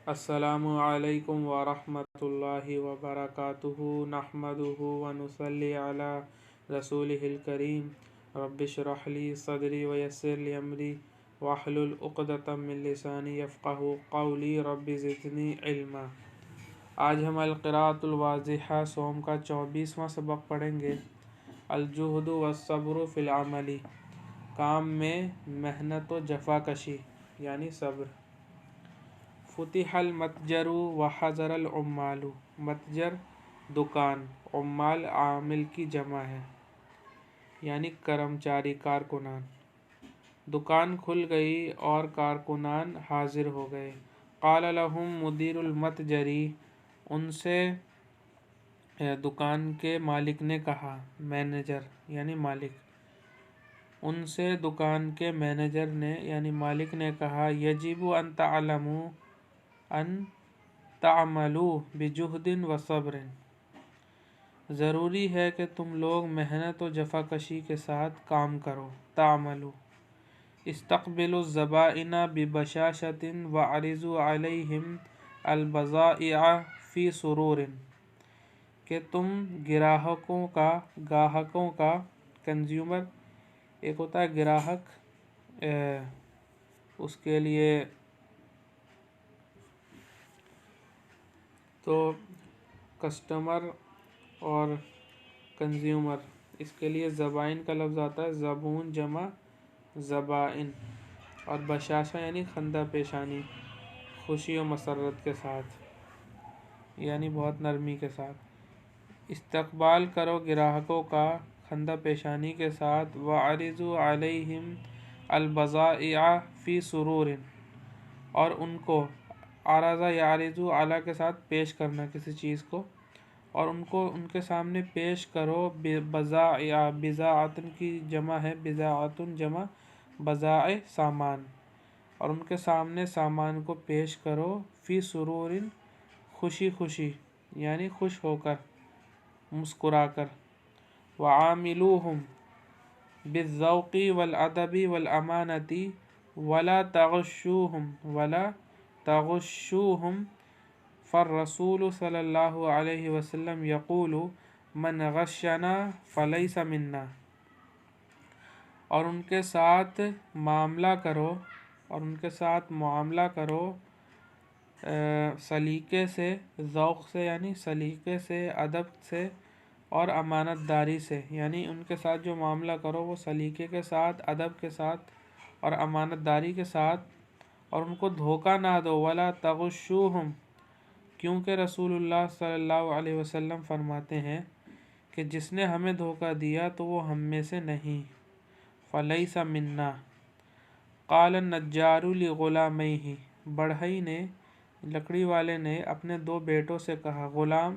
السلام علیکم ورحمۃ اللہ وبرکاتہ نحمدہ ونصلی علی رسولہ الکریم رب اشرح لی صدری ویسر لی امری واحلل عقدۃ من لسانی یفقہوا قولی رب زدنی علما۔ آج ہم القراءۃ الواضحہ صوم کا 24واں سبق پڑھیں گے۔ الجہد والصبر فی العمل، کام میں محنت و جفا کشی یعنی صبر۔ فتح المتجر وحضر العمال، متجر دکان، عمال عامل کی جمع ہے یعنی کرمچاری کارکنان۔ دکان کھل گئی اور کارکنان حاضر ہو گئے۔ قال لهم مدیر المتجر، ان سے دکان کے مالک نے کہا، مینیجر یعنی مالک، ان سے دکان کے مینیجر نے یعنی مالک نے کہا، یجب ان تعملوا بجہد و صبر، ضروری ہے کہ تم لوگ محنت و جفا کشی کے ساتھ کام کرو۔ تعملوا، استقبلوا الزبائن ببشاشۃ وعرضوا علیہم البضائع فی سرور، کہ تم گاہکوں کا کنزیومر ایک ہوتا ہے گراہک، اس کے لیے تو کسٹمر اور کنزیومر، اس کے لیے زبائن کا لفظ آتا ہے، زبون جمع زبائن، اور بشاشہ یعنی خندہ پیشانی، خوشی و مسرت کے ساتھ یعنی بہت نرمی کے ساتھ۔ استقبال کرو گراہکوں کا خندہ پیشانی کے ساتھ۔ وَعَرِضُوا عَلَيْهِمْ الْبَضَائِعَ فِي سُرُورٍ، اور ان کو عرض یعرض اعلیٰ کے ساتھ پیش کرنا کسی چیز کو، اور ان کو ان کے سامنے پیش کرو۔ بضائع، بضاعتن کی جمع ہے، بضاعتن جمع بضائع سامان، اور ان کے سامنے سامان کو پیش کرو۔ فی سرور، خوشی خوشی یعنی خوش ہو کر، مسکرا کر۔ وعاملوہم بالذوق والادب والامانۃ ولا تغشوہم فالرسول صلی اللہ علیہ وسلم یقول من غشنا فلیس منا، اور ان کے ساتھ معاملہ کرو سلیقے سے، ذوق سے یعنی سلیقے سے، ادب سے اور امانت داری سے، یعنی ان کے ساتھ جو معاملہ کرو وہ سلیقے کے ساتھ، ادب کے ساتھ اور امانت داری کے ساتھ، اور ان کو دھوکہ نہ دو۔ ولا تغشوہم، کیونکہ رسول اللہ صلی اللہ علیہ وسلم فرماتے ہیں کہ جس نے ہمیں دھوکہ دیا تو وہ ہم میں سے نہیں۔ فلیس منا۔ قال النجار لغلامیہ، بڑھئی نے، لکڑی والے نے اپنے دو بیٹوں سے کہا۔ غلام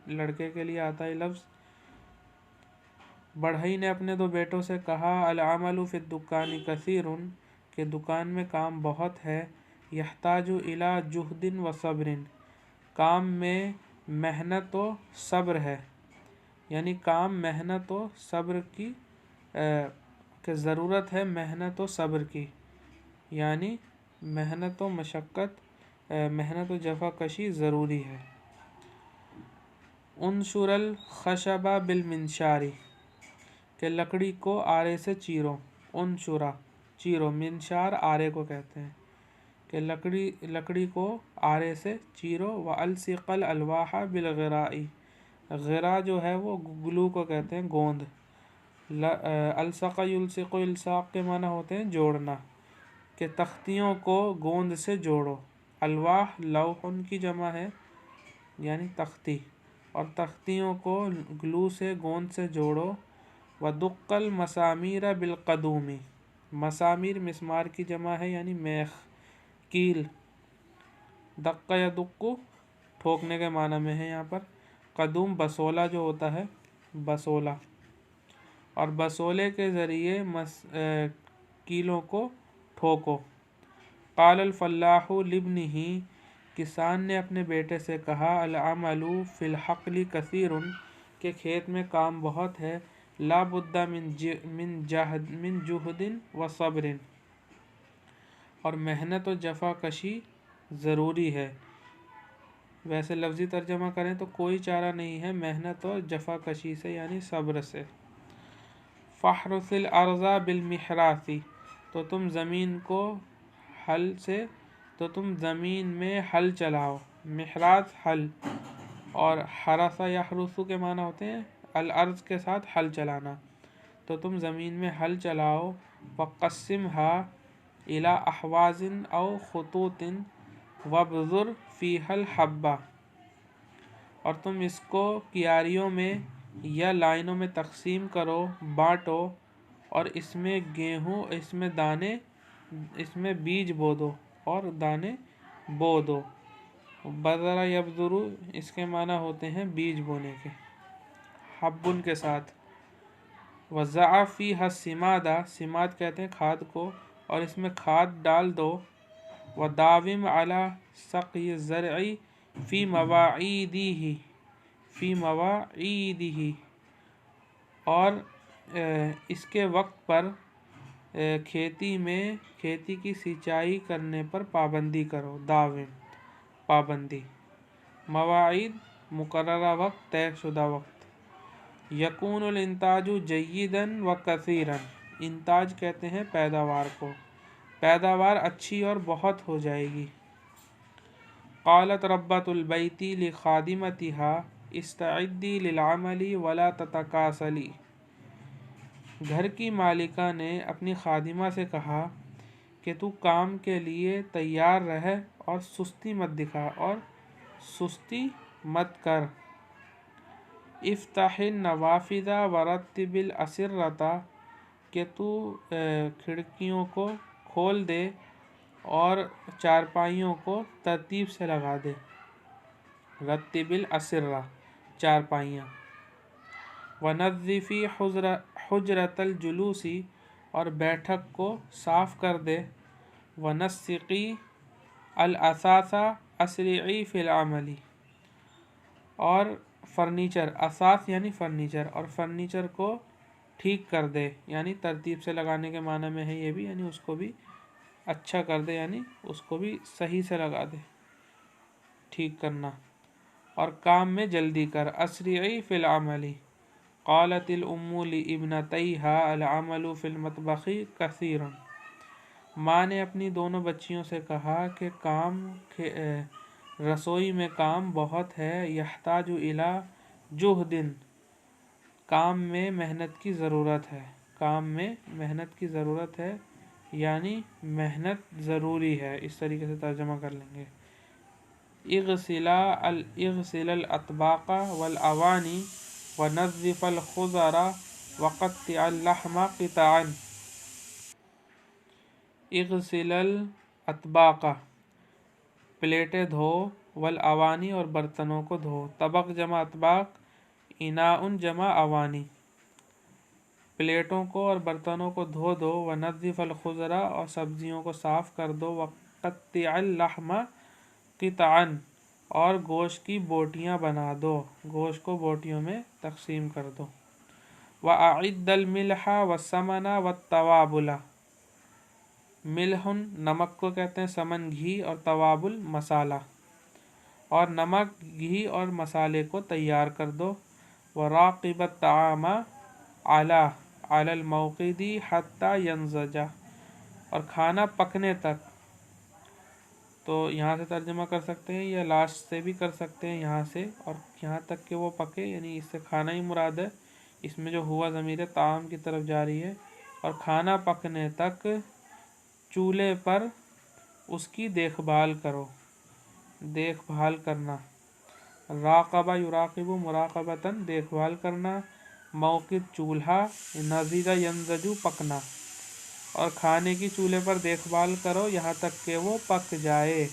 لڑکے کے لیے آتا ہے لفظ۔ بڑھئی نے اپنے دو بیٹوں سے کہا، العمل فی الدکان کثیر، کہ دکان میں کام بہت ہے۔ یحتاج الی جہد و صبر، کام میں محنت و صبر ہے، یعنی کام محنت و صبر کی کہ ضرورت ہے، محنت و صبر کی یعنی محنت و مشقت، محنت و جفا کشی ضروری ہے۔ انشر الخشب بالمنشار، کہ لکڑی کو آرے سے چیرو۔ انشرا، چیرو، منشار آرے کو کہتے ہیں، کہ لکڑی کو آرے سے چیرو۔ وَأَلْصِقَ الْأَلْوَاحَ بِالْغِرَاءِ، غرا جو ہے وہ گلو کو کہتے ہیں، گوند۔ الصق یلصق، الصاق کے معنی ہوتے ہیں جوڑنا، کہ تختیوں کو گوند سے جوڑو۔ الواح لوح کی جمع ہے یعنی تختی، اور تختیوں کو گلو سے، گوند سے جوڑو۔ وَدُقَّ الْمَسَامِيرَ بِالْقَدُومِ، مسامیر مسمار کی جمع ہے یعنی میخ، کیل۔ دق یدق، ٹھوکنے کے معنی میں ہے یہاں پر۔ قدوم بسولہ جو ہوتا ہے، بسولہ، اور بسولے کے ذریعے کیلوں کو ٹھوکو۔ قال الفلاح لابنہ، کسان نے اپنے بیٹے سے کہا، العمل فی الحقل کثیر، کہ کھیت میں کام بہت ہے۔ لا بد من جہد و صبر، اور محنت و جفا کشی ضروری ہے۔ ویسے لفظی ترجمہ کریں تو کوئی چارہ نہیں ہے محنت اور جفا کشی سے یعنی صبر سے۔ فَاحْرُثِ الْأَرْضَ بِالْمِحْرَاثِ تو تم زمین میں ہل چلاؤ۔ محراث ہل، اور حرث یحرث کے معنی ہوتے ہیں الارض کے ساتھ ہل چلانا، تو تم زمین میں ہل چلاؤ۔ وَقَسِّمْهَا إِلَى أَحْوَازٍ أَوْ خُطُوطٍ وَابْذُرْ فِيهَا الْحَبَّ اور تم اس کو کیاریوں میں یا لائنوں میں تقسیم کرو، بانٹو، اور اس میں گیہوں، اس میں بیج بو دو اور دانے بو دو۔ بذر یبذر اس کے معنی ہوتے ہیں بیج بونے کے، حبن کے ساتھ۔ وَزَعَ فِيهَا السِّمَادَ سماد کہتے ہیں کھاد کو، اور اس میں کھاد ڈال دو۔ وَدَاوِمْ عَلَى سَقْيِ الزَّرْعِ فِي مَوَاعِيدِهِ اور اس کے وقت پر کھیتی کی سینچائی کرنے پر پابندی کرو۔ داوم پابندی، مواعید مقررہ وقت، طے شدہ وقت۔ یکون الانتاج جیداً وکثیراً انتاج کہتے ہیں پیداوار کو، پیداوار اچھی اور بہت ہو جائے گی۔ قالت ربۃ البیت لخادمتها استعدی للعمل ولا تتکاسلی گھر کی مالکہ نے اپنی خادمہ سے کہا کہ تو کام کے لیے تیار رہ اور سستی مت دکھا اور سستی مت کر۔ افتح النوافذ ورتب الاسرۃ کہ تو کھڑکیوں کو کھول دے اور چارپائیوں کو ترتیب سے لگا دے۔ رتب الاسرہ چارپائیاں۔ ونظفی حجرۃ الجلوس اور بیٹھک کو صاف کر دے۔ ونسقی الاثاث اسرعی فی العمل اور فرنیچر، اثاث یعنی فرنیچر، اور فرنیچر کو ٹھیک کر دے، یعنی ترتیب سے لگانے کے معنی میں ہے یہ بھی، یعنی اس کو بھی اچھا کر دے، یعنی اس کو بھی صحیح سے لگا دے، ٹھیک کرنا، اور کام میں جلدی کر۔ اسرعی فی العمل قالت الام لابنتیها العمل فی المطبخ کثیر ماں نے اپنی دونوں بچیوں سے کہا کہ کام رسوئی میں کام بہت ہے۔ یحتاج الی جہد کام میں محنت کی ضرورت ہے، کام میں محنت کی ضرورت ہے یعنی محنت ضروری ہے، اس طریقے سے ترجمہ کر لیں گے۔ اغسل الاطباق والاوانی ونظف الخضر وقطع اللحم قطعا۔ اغسل الاطباق پلیٹیں دھو، والاوانی اور برتنوں کو دھو۔ طبق جمع اطباق، اناء جمع اوانی۔ پلیٹوں کو اور برتنوں کو دھو دو۔ ونظف الخضر اور سبزیوں کو صاف کر دو۔ وقطع اللحم قطعا اور گوشت کی بوٹیاں بنا دو، گوشت کو بوٹیوں میں تقسیم کر دو۔ وَأَعِدَّ الْمِلْحَ وَالسَّمَنَ وَالتَّوَابُلَ ملح نمک کو کہتے ہیں، سمن گھی، اور توابل مسالہ، اور نمک، گھی اور مسالے کو تیار کر دو۔ وَرَاقِبَ الطَّعَامَ عَلَى الْمَوْقِدِ حَتَّى يَنْضَجَ اور کھانا پکنے تک، تو یہاں سے ترجمہ کر سکتے ہیں یا لاسٹ سے بھی کر سکتے ہیں، یہاں سے اور یہاں تک کہ وہ پکے، یعنی اس سے کھانا ہی مراد ہے، اس میں جو ہوا ضمیر طعام کی طرف جاری ہے، اور کھانا پکنے تک چولہے پر اس کی دیکھ بھال کرو، دیکھ بھال کرنا۔ راقبہ یراقب مراقبتاً دیکھ بھال کرنا۔ موقد چولہا، نضج ینضج پکنا، اور کھانے کی چولہے پر دیکھ بھال کرو یہاں تک کہ وہ پک جائے۔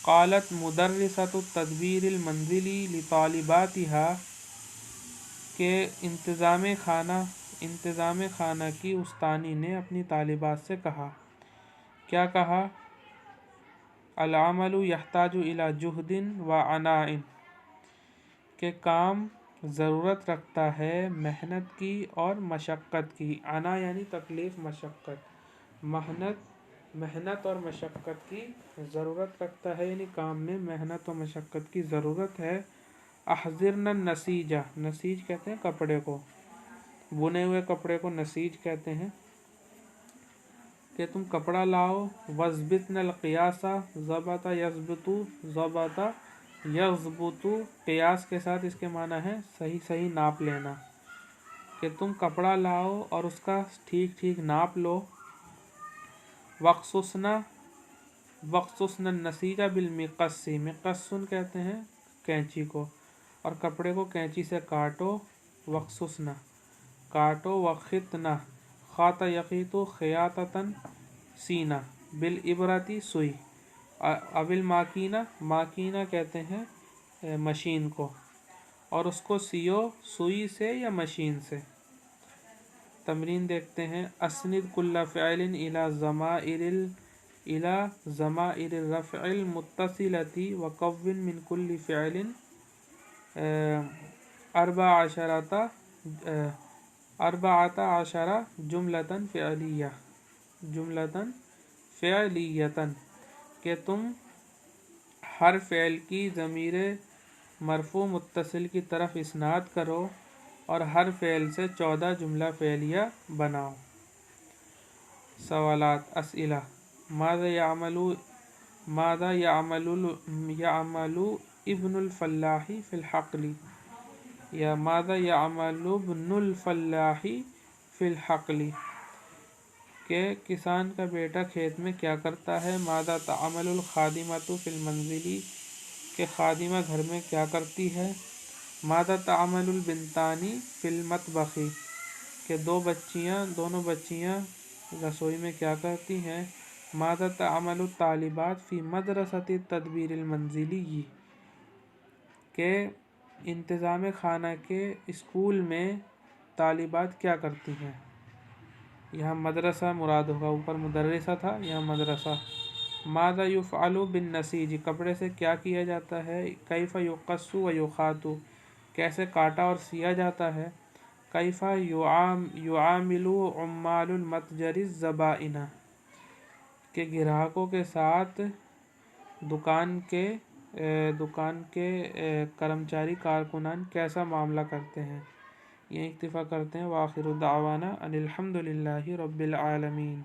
قالت مدرسۃ التدبیر المنزلی لطالباتها کہ انتظام خانہ کی استانی نے اپنی طالبات سے کہا، کیا کہا؟ العمل یحتاج الی جہد وعناء کہ کام ضرورت رکھتا ہے محنت کی اور مشقت کی۔ عنا یعنی تکلیف، مشقت، محنت محنت اور مشقت کی ضرورت رکھتا ہے، یعنی کام میں محنت و مشقت کی ضرورت ہے۔ احضرن النسیجہ، نسیج کہتے ہیں کپڑے کو، بنے ہوئے کپڑے کو نسیج کہتے ہیں، کہ تم کپڑا لاؤ۔ وَاضْبِطْنَ الْقِيَاسَ ضَبَطَ يَضْبُطُ ضَبَطَ يَضْبُطُ، قیاس کے ساتھ اس کے معنی ہے صحیح صحیح ناپ لینا، کہ تم کپڑا لاؤ اور اس کا ٹھیک ٹھیک ناپ لو۔ وَاقْصُصْنَ النَّسِيجَ بِالْمِقَصِّ، مقصن کہتے ہیں کینچی کو، اور کپڑے کو کینچی سے کاٹو۔ وَاقْصُصْنَ کاٹو، وَخِطْنَ خَاطَ یخیط خیاطۃً سینا، بالعبرۃ سوئی، ابل ماکینہ، ماکینہ کہتے ہیں مشین کو، اور اس کو سیو سوئی سے یا مشین سے۔ تمرین دیکھتے ہیں۔ اسند کل فعل الی ضمائر الرفع المتصلۃ وکون من کل فعل اربعۃ عشر جملۃ فعلیۃ، کہ تم ہر فعل کی ضمیر مرفوع متصل کی طرف اسناد کرو اور ہر فعل سے 14 جملہ فعلیہ بناؤ۔ سوالات، اسئلہ۔ ماذا يعمل ابن الفلاح في الحقل، یا ماذا يعمل ابن الفلاح في الحقل، کہ کسان کا بیٹا کھیت میں کیا کرتا ہے۔ ماذا تعمل الخادمۃ في المنزل، کہ خادمہ گھر میں کیا کرتی ہے۔ ماذا تعمل البنتان في المطبخ، کہ دونوں بچیاں رسوئی میں کیا کرتی ہیں۔ ماذا تعمل الطالبات في مدرسة التدبیر المنزلی، کہ انتظام خانہ کے اسکول میں طالبات کیا کرتی ہیں۔ یہاں مدرسہ مراد ہوگا، اوپر مدرسہ تھا، یہاں مدرسہ۔ ماذا یفعل بالنسیج، کپڑے سے کیا کیا جاتا ہے۔ کیف یقص و یخاط، کیسے کاٹا اور سیا جاتا ہے۔ کیف یعامل عمال المتجر الزبائن، کہ گراہکوں کے ساتھ دکان کے کرمچاری کارکنان کیسا معاملہ کرتے ہیں۔ یہ اکتفا کرتے ہیں۔ وآخر دعوانا ان الحمد للہ رب العالمین۔